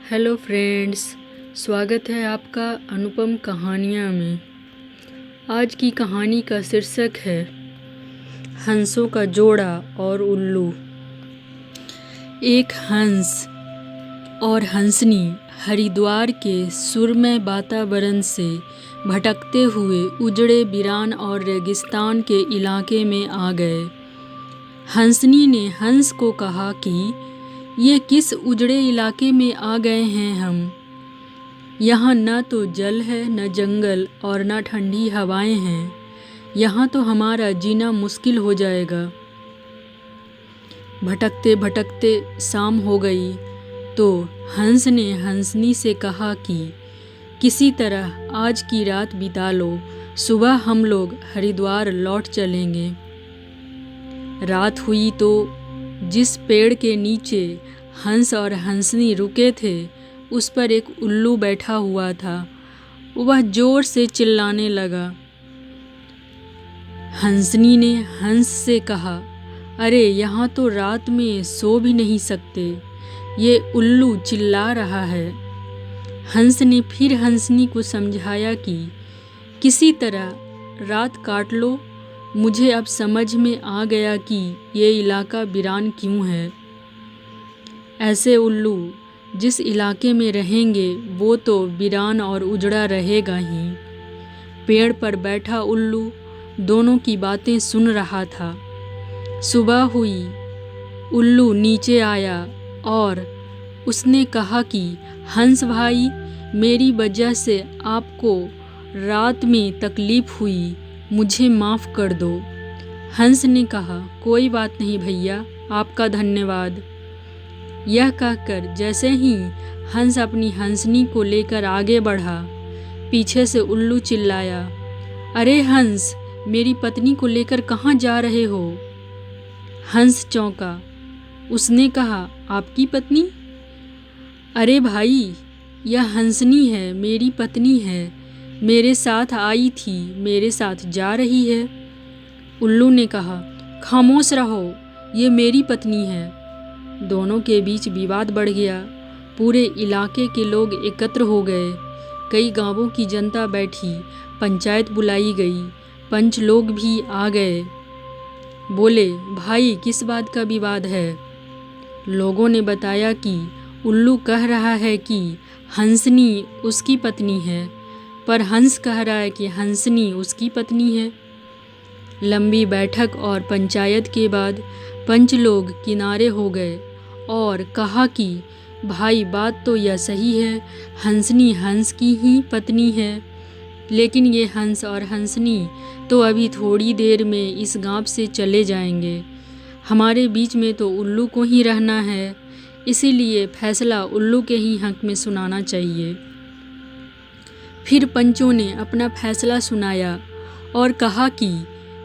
Hello friends, स्वागत है आपका अनुपम कहानियाँ में। आज की कहानी का शीर्षक है हंसों का जोड़ा और उल्लू। एक हंस और हंसनी हरिद्वार के सुरमय वातावरण से भटकते हुए उजड़े वीरान और रेगिस्तान के इलाके में आ गए। हंसनी ने हंस को कहा कि ये किस उजड़े इलाके में आ गए हैं हम। यहाँ न तो जल है, न जंगल और न ठंडी हवाएं हैं। यहाँ तो हमारा जीना मुश्किल हो जाएगा। भटकते भटकते शाम हो गई तो हंस ने हंसनी से कहा कि किसी तरह आज की रात बिता लो, सुबह हम लोग हरिद्वार लौट चलेंगे। रात हुई तो जिस पेड़ के नीचे हंस और हंसनी रुके थे उस पर एक उल्लू बैठा हुआ था। वह जोर से चिल्लाने लगा। हंसनी ने हंस से कहा, अरे यहाँ तो रात में सो भी नहीं सकते, ये उल्लू चिल्ला रहा है। हंस ने फिर हंसनी को समझाया कि किसी तरह रात काट लो, मुझे अब समझ में आ गया कि ये इलाका वीरान क्यों है। ऐसे उल्लू जिस इलाके में रहेंगे वो तो वीरान और उजड़ा रहेगा ही। पेड़ पर बैठा उल्लू दोनों की बातें सुन रहा था। सुबह हुई, उल्लू नीचे आया और उसने कहा कि हंस भाई, मेरी वजह से आपको रात में तकलीफ़ हुई, मुझे माफ़ कर दो। हंस ने कहा, कोई बात नहीं भैया, आपका धन्यवाद। यह कहकर जैसे ही हंस अपनी हंसनी को लेकर आगे बढ़ा, पीछे से उल्लू चिल्लाया, अरे हंस, मेरी पत्नी को लेकर कहाँ जा रहे हो। हंस चौंका। उसने कहा, आपकी पत्नी? अरे भाई, यह हंसनी है, मेरी पत्नी है, मेरे साथ आई थी, मेरे साथ जा रही है। उल्लू ने कहा, खामोश रहो, ये मेरी पत्नी है। दोनों के बीच विवाद बढ़ गया। पूरे इलाके के लोग एकत्र हो गए। कई गांवों की जनता बैठी, पंचायत बुलाई गई, पंच लोग भी आ गए। बोले, भाई किस बात का विवाद है? लोगों ने बताया कि उल्लू कह रहा है कि हंसनी उसकी पत्नी है, पर हंस कह रहा है कि हंसनी उसकी पत्नी है। लंबी बैठक और पंचायत के बाद पंच लोग किनारे हो गए और कहा कि भाई बात तो यह सही है, हंसनी हंस की ही पत्नी है, लेकिन ये हंस और हंसनी तो अभी थोड़ी देर में इस गांव से चले जाएंगे। हमारे बीच में तो उल्लू को ही रहना है, इसीलिए फैसला उल्लू के ही हक में सुनाना चाहिए। फिर पंचों ने अपना फैसला सुनाया और कहा कि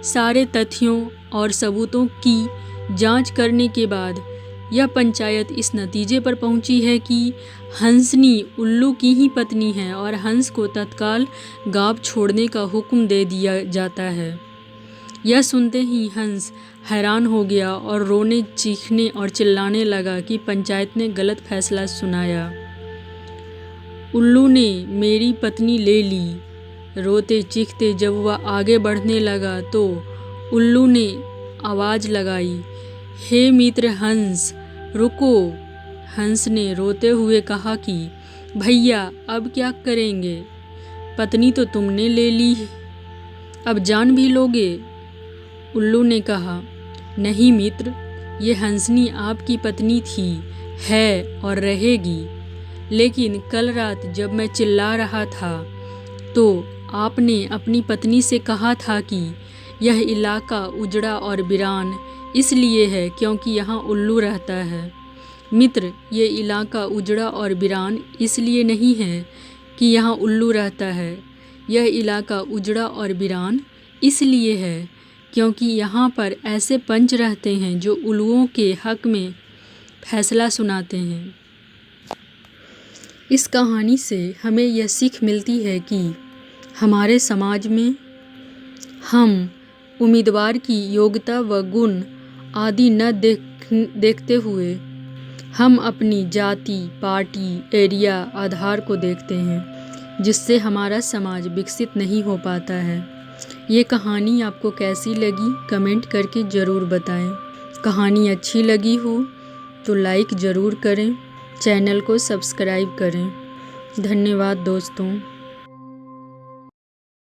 सारे तथ्यों और सबूतों की जांच करने के बाद यह पंचायत इस नतीजे पर पहुंची है कि हंसनी उल्लू की ही पत्नी है और हंस को तत्काल गांव छोड़ने का हुक्म दे दिया जाता है। यह सुनते ही हंस हैरान हो गया और रोने, चीखने और चिल्लाने लगा कि पंचायत ने गलत फैसला सुनाया। उल्लू ने मेरी पत्नी ले ली। रोते चीखते जब वह आगे बढ़ने लगा तो उल्लू ने आवाज़ लगाई, हे मित्र हंस, रुको। हंस ने रोते हुए कहा कि भैया अब क्या करेंगे, पत्नी तो तुमने ले ली, अब जान भी लोगे। उल्लू ने कहा, नहीं मित्र, ये हंसनी आपकी पत्नी थी, है और रहेगी, लेकिन कल रात जब मैं चिल्ला रहा था तो आपने अपनी पत्नी से कहा था कि यह इलाका उजड़ा और वीरान इसलिए है क्योंकि यहाँ उल्लू रहता है। मित्र, ये इलाका उजड़ा और वीरान इसलिए नहीं है कि यहाँ उल्लू रहता है, यह इलाका उजड़ा और वीरान इसलिए है क्योंकि यहाँ पर ऐसे पंच रहते हैं जो उल्लुओं के हक में फैसला सुनाते हैं। इस कहानी से हमें यह सीख मिलती है कि हमारे समाज में हम उम्मीदवार की योग्यता व गुण आदि न देखते हुए हम अपनी जाति, पार्टी, एरिया, आधार को देखते हैं, जिससे हमारा समाज विकसित नहीं हो पाता है। ये कहानी आपको कैसी लगी कमेंट करके ज़रूर बताएं। कहानी अच्छी लगी हो तो लाइक ज़रूर करें, चैनल को सब्सक्राइब करें। धन्यवाद दोस्तों।